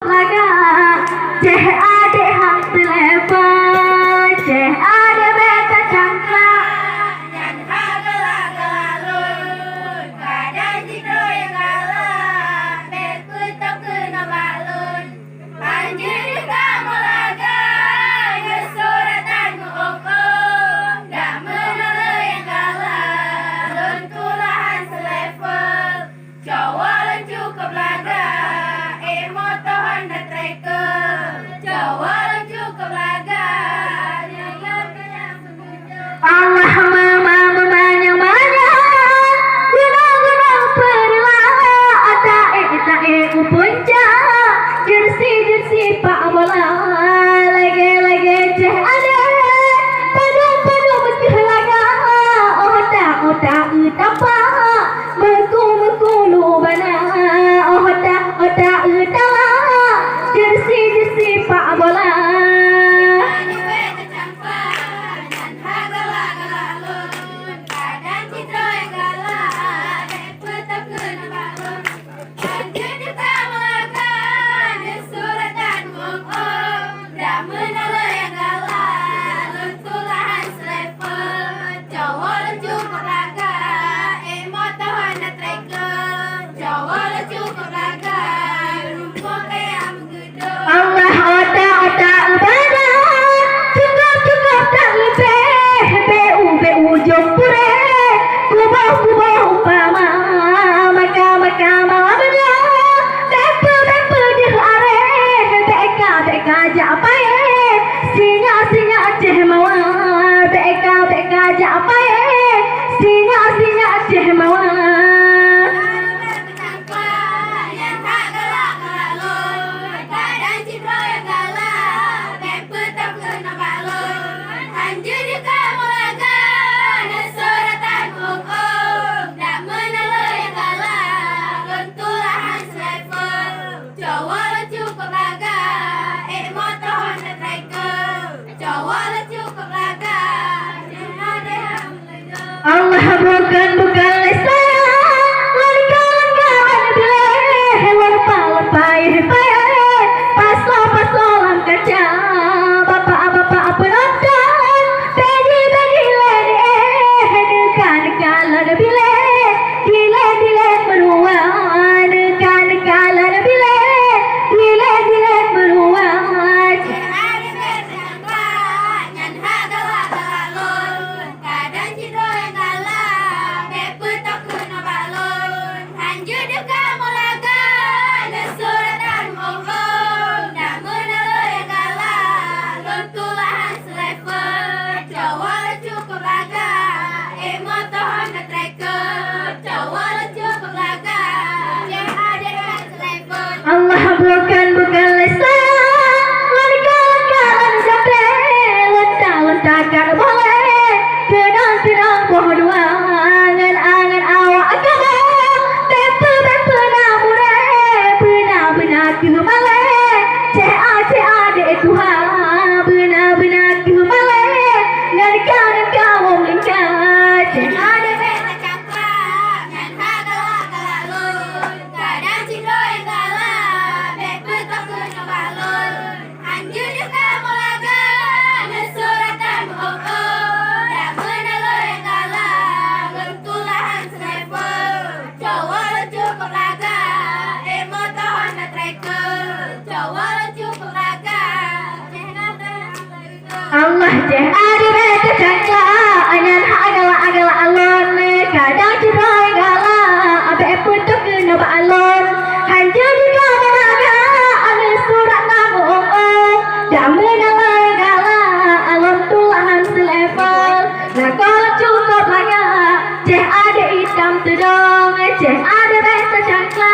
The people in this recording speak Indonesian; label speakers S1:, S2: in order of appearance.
S1: laga ceh ade hang telepa ceh ade beta cangkla
S2: dan hagalah-galalun kadang jidro yang galah bekutok kena balun panjir kamu laga kesuratan hukum dah menala yang galah luntulahan selevel cowok cukup laga emotohan dah trekel cowok cukup laga
S1: Allah mama banyak gunung perlahan atae upunca jersey pak bola lagi ceh ada padu bekeh laga otak utapa beku lu bana otak utala jersey pak bola Allah otak bana cukup tak lebih bu jompure kubah umpama maka benda bepe di are beka japai singa ceh mawa beka japai singa ceh mawa Allah bukan lesa kawan bileh lepai pasolan kaca bapak penonton bagi dekan kalan bileh dile meruan dekan kalan bileh dile meruan Allah bukan lesa kawan jape lentah boleh tenang pohon angan awak kamu bepe namure benar kumale ceh ade Tuhan benar kumale ngarikan kamu lingkar ceh ade
S2: beta cangkla dan hagalah-galalun kadang jidro yang galah bekutok kena balun anjur kamu laga kesuratan hukum dah menala yang galah luntulahan selevel cowok cukup laga emotohan dah trekel cowok cukup laga
S1: Allah ceh ade beta cangkla anyan agala alon kadang cerai gala abe putuk kena balon hancur di kameraga ane surat namu dah menala gala alon tulahan selevel nah kalau cukup laga ceh ade hitam tudong ceh ade beta cangkla